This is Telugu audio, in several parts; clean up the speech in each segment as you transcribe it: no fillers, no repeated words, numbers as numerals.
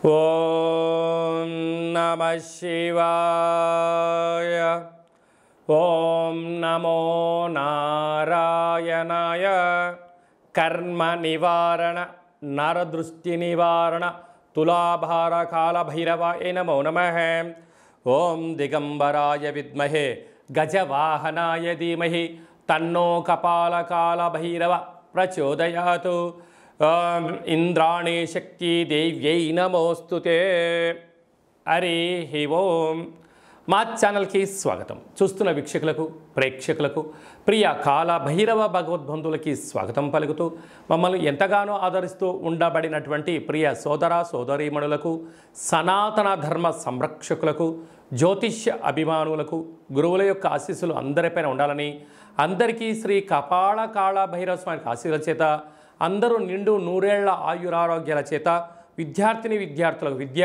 ఓం నమః శివాయ. ఓం నమో నారాయణాయ. కర్మ నివారణ నరదృష్టి నివారణ తులాభార కాళభైరవాయ నమో నమః. ఓం దిగంబరాయ విద్మహే గజవాహనాయ ధీమహి తన్నో కపాలకాళభైరవ ప్రచోదయాతు. ఇంద్రాణి శక్తి దేవ్యై నమోస్తుతే. హరి ఓం. మా ఛానల్కి స్వాగతం. చూస్తున్న వీక్షకులకు ప్రేక్షకులకు ప్రియ కాళభైరవ భగవద్బంధువులకి స్వాగతం పలుకుతూ మమ్మల్ని ఎంతగానో ఆదరిస్తూ ఉండబడినటువంటి ప్రియ సోదర సోదరీమణులకు, సనాతన ధర్మ సంరక్షకులకు, జ్యోతిష్య అభిమానులకు గురువుల యొక్క ఆశీస్సులు అందరిపైన ఉండాలని, అందరికీ శ్రీ కపాల కాళభైరవ స్వామి ఆశీస్సుల చేత అందరూ నిండు నూరేళ్ల ఆయురారోగ్యాల చేత విద్యార్థులకు విద్య,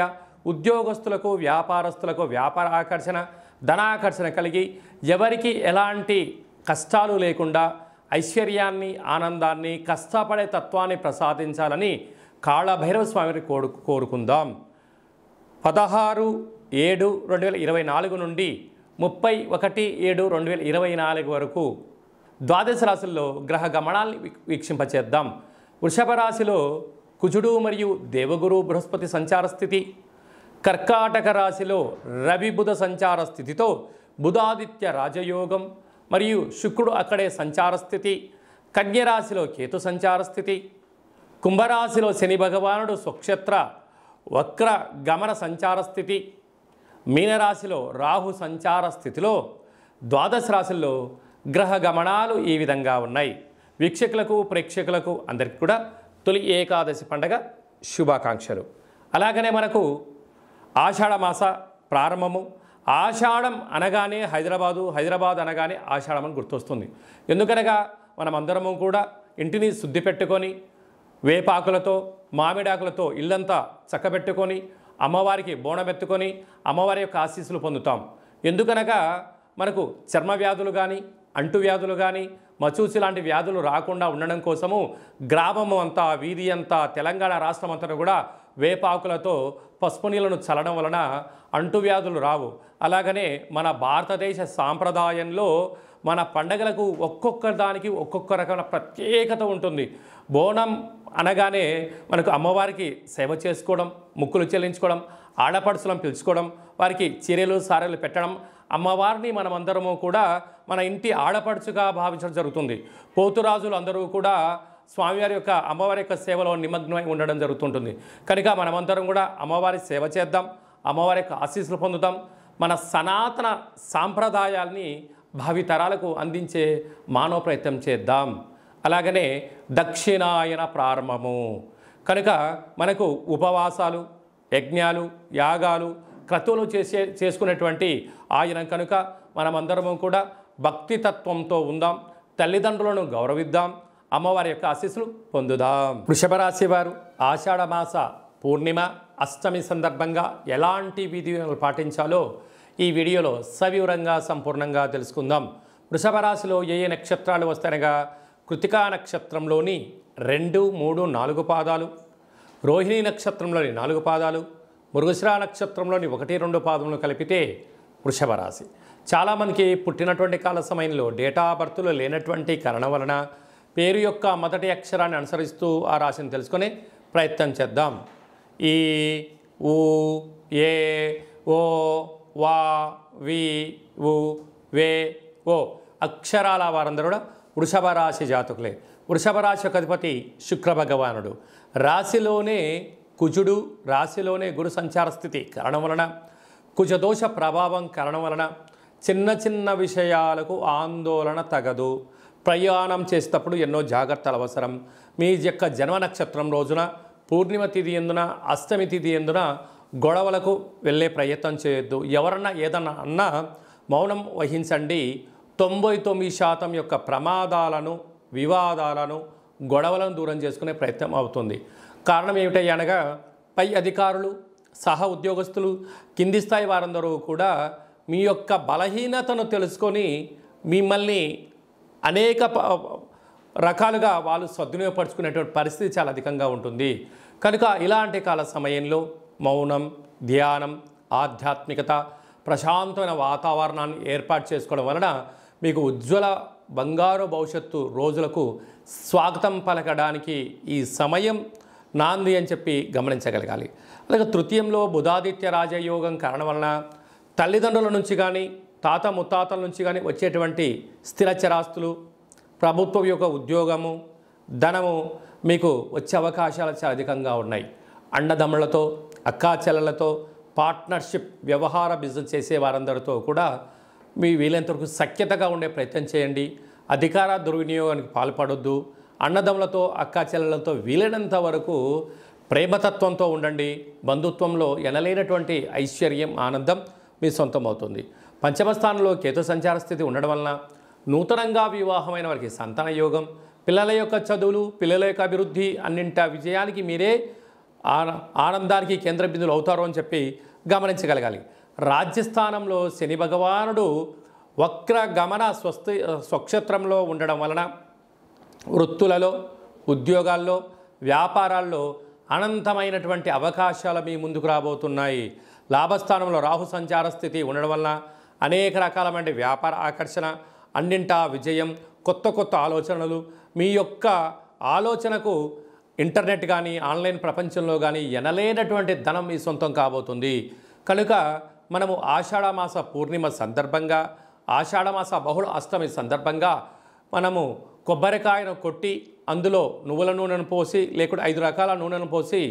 ఉద్యోగస్తులకు వ్యాపారస్తులకు వ్యాపార ఆకర్షణ, ధనాకర్షణ కలిగి ఎవరికి ఎలాంటి కష్టాలు లేకుండా ఐశ్వర్యాన్ని, ఆనందాన్ని, కష్టపడే తత్వాన్ని ప్రసాదించాలని కాళభైరవ స్వామిని కోరుకుందాం. 16/7/2024 నుండి 31/7/2024 వరకు ద్వాదశ రాశుల్లో గ్రహ గమనాల్ని వీక్షింపచేద్దాం. వృషభ రాశిలో కుజుడు మరియు దేవగురు బృహస్పతి సంచార స్థితి, కర్కాటక రాశిలో రవి బుధ సంచార స్థితితో బుధాదిత్య రాజయోగం మరియు శుక్రుడు అక్కడే సంచార స్థితి, కన్యరాశిలో కేతు సంచార స్థితి, కుంభరాశిలో శని భగవానుడు స్వక్షేత్ర వక్ర గమన సంచార స్థితి, మీనరాశిలో రాహు సంచార స్థితిలో ద్వాదశ రాశుల్లో గ్రహ గమనాలు ఈ విధంగా ఉన్నాయి. వీక్షకులకు ప్రేక్షకులకు అందరికీ కూడా తొలి ఏకాదశి పండగ శుభాకాంక్షలు. అలాగనే మనకు ఆషాఢమాస ప్రారంభము. ఆషాఢం అనగానే హైదరాబాద్ అనగానే ఆషాఢం అని గుర్తొస్తుంది. ఎందుకనగా మనమందరము కూడా ఇంటిని శుద్ధి పెట్టుకొని వేపాకులతో మామిడాకులతో ఇల్లంతా చక్కబెట్టుకొని అమ్మవారికి బోనమెత్తుకొని అమ్మవారి యొక్క ఆశీస్సులు పొందుతాం. ఎందుకనగా మనకు చర్మ వ్యాధులు కానీ, అంటువ్యాధులు కానీ, మచూసి లాంటి వ్యాధులు రాకుండా ఉండడం కోసము గ్రామము అంతా, వీధి అంతా, తెలంగాణ రాష్ట్రం అంతా కూడా వేపాకులతో పసుపు నీళ్ళను చల్లడం వలన అంటువ్యాధులు రావు. అలాగనే మన భారతదేశ సాంప్రదాయంలో మన పండగలకు ఒక్కొక్క దానికి ఒక్కొక్క రకమైన ప్రత్యేకత ఉంటుంది. బోనం అనగానే మనకు అమ్మవారికి సేవ చేసుకోవడం, ముక్కులు చెల్లించుకోవడం, ఆడపడుచులను పిలుచుకోవడం, వారికి చీరలు సారెలు పెట్టడం, అమ్మవారిని మనమందరము కూడా మన ఇంటి ఆడపడుచుగా భావించడం జరుగుతుంది. పోతురాజులు అందరూ కూడా స్వామివారి యొక్క అమ్మవారి యొక్క సేవలో నిమగ్నమై ఉండడం జరుగుతుంటుంది. కనుక మనమందరం కూడా అమ్మవారి సేవ చేద్దాం, అమ్మవారి యొక్క ఆశీస్సులు పొందుతాం. మన సనాతన సాంప్రదాయాల్ని భావితరాలకు అందించే మానవ ప్రయత్నం చేద్దాం. అలాగనే దక్షిణాయన ప్రారంభము కనుక మనకు ఉపవాసాలు, యజ్ఞాలు, యాగాలు, క్రతువులు చేసుకునేటువంటి ఆయన కనుక మనమందరము కూడా భక్తితత్వంతో ఉందాం, తల్లిదండ్రులను గౌరవిద్దాం, అమ్మవారి యొక్క ఆశీస్సులు పొందుదాం. వృషభ రాశి వారు ఆషాఢమాస పూర్ణిమ అష్టమి సందర్భంగా ఎలాంటి విధులను పాటించాలో ఈ వీడియోలో సవివరంగా సంపూర్ణంగా తెలుసుకుందాం. వృషభ రాశిలో ఏ ఏ నక్షత్రాలు వస్తాయనగా కృతికా నక్షత్రంలోని 2, 3, 4 పాదాలు, రోహిణి నక్షత్రంలోని 4 పాదాలు, మృగశిర నక్షత్రంలోని 1, 2 పాదములు కలిపితే వృషభ రాశి. చాలామందికి పుట్టినటువంటి కాల సమయంలో డేటా బర్త్లు లేనటువంటి కారణం వలన పేరు యొక్క మొదటి అక్షరాన్ని అనుసరిస్తూ ఆ రాశిని తెలుసుకునే ప్రయత్నం చేద్దాం. ఈ, ఊ, ఏ, ఓ, వా, వి, ఉ, వే, ఓ అక్షరాల వారందరూ కూడా వృషభ రాశి జాతకులే. వృషభ రాశి యొక్క అధిపతి శుక్ర భగవానుడు. రాశిలోనే కుజుడు, రాశిలోనే గురు సంచార స్థితి కారణం వలన, కుజదోష ప్రభావం కారణం వలన చిన్న చిన్న విషయాలకు ఆందోళన తగదు. ప్రయాణం చేసేటప్పుడు ఎన్నో జాగ్రత్తలు అవసరం. మీ యొక్క జన్మ నక్షత్రం రోజున, పూర్ణిమ తిథి ఎందున, అష్టమి తిథి ఎందున గొడవలకు వెళ్ళే ప్రయత్నం చేయొద్దు. ఎవరన్నా ఏదన్నా అన్నా మౌనం వహించండి. 99% యొక్క ప్రమాదాలను, వివాదాలను, గొడవలను దూరం చేసుకునే ప్రయత్నం అవుతుంది. కారణం ఏమిటనగా పై అధికారులు, సహ ఉద్యోగస్తులు, కింది స్థాయి వారందరూ కూడా మీ యొక్క బలహీనతను తెలుసుకొని మిమ్మల్ని అనేక రకాలుగా వాళ్ళు సద్వినియోగపరుచుకునేటువంటి పరిస్థితి చాలా అధికంగా ఉంటుంది. కనుక ఇలాంటి కాల సమయంలో మౌనం, ధ్యానం, ఆధ్యాత్మికత, ప్రశాంతమైన వాతావరణాన్ని ఏర్పాటు చేసుకోవడం వలన మీకు ఉజ్వల బంగారు భవిష్యత్తు రోజులకు స్వాగతం పలకడానికి ఈ సమయం నాంది అని చెప్పి గమనించగలగాలి. అలాగే తృతీయంలో బుధాదిత్య రాజయోగం కారణం వలన తల్లిదండ్రుల నుంచి కానీ తాత ముత్తాతల నుంచి కానీ వచ్చేటువంటి స్థిర చరాస్తులు, ప్రభుత్వం యొక్క ఉద్యోగము, ధనము మీకు వచ్చే అవకాశాలు చాలా అధికంగా ఉన్నాయి. అన్నదమ్ములతో, అక్కా చెల్లెలతో, పార్ట్నర్షిప్, వ్యవహార బిజినెస్ చేసే వారందరితో కూడా మీ వీలైనంతవరకు సఖ్యతగా ఉండే ప్రయత్నం చేయండి. అధికార దుర్వినియోగానికి పాల్పడొద్దు. అన్నదమ్ములతో, అక్కా చెల్లెలతో వీలైనంత వరకు ప్రేమతత్వంతో ఉండండి. బంధుత్వంలో ఎనలేనటువంటి ఐశ్వర్యం, ఆనందం మీ సొంతం అవుతుంది. పంచమ స్థానంలో కేతు సంచార స్థితి ఉండడం వలన నూతనంగా వివాహమైన వారికి సంతాన యోగం, పిల్లల యొక్క చదువులు, పిల్లల యొక్క అభివృద్ధి, అన్నింటి విజయానికి మీరే ఆనందానికి కేంద్ర బిందువులు అవుతారు అని చెప్పి గమనించగలగాలి. రాజ్యస్థానంలో శని భగవానుడు వక్ర గమన స్వక్షేత్రంలో ఉండడం వలన వృత్తులలో, ఉద్యోగాల్లో, వ్యాపారాల్లో అనంతమైనటువంటి అవకాశాలు మీ ముందుకు రాబోతున్నాయి. లాభస్థానంలో రాహు సంచార స్థితి ఉండడం వలన అనేక రకాలమైన వ్యాపార ఆకర్షణ, అన్నింటా విజయం, కొత్త కొత్త ఆలోచనలు, మీ యొక్క ఆలోచనకు ఇంటర్నెట్ కానీ ఆన్లైన్ ప్రపంచంలో కానీ ఎనలేనటువంటి ధనం మీ సొంతం కాబోతుంది. కనుక మనము ఆషాఢమాస పూర్ణిమ సందర్భంగా, ఆషాఢమాస బహుళ అష్టమి సందర్భంగా మనము కొబ్బరికాయను కొట్టి అందులో నువ్వుల నూనెను పోసి లేకుంటే 5 రకాల నూనెను పోసి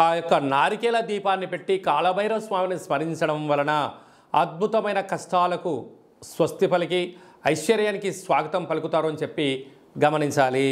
ఆ యొక్క నారికేల దీపాన్ని పెట్టి కాలభైరవ స్వామిని స్మరించడం వలన అద్భుతమైన కష్టాలకు స్వస్తి పలికి ఐశ్వర్యానికి స్వాగతం పలుకుతారు అని చెప్పి గమనించాలి.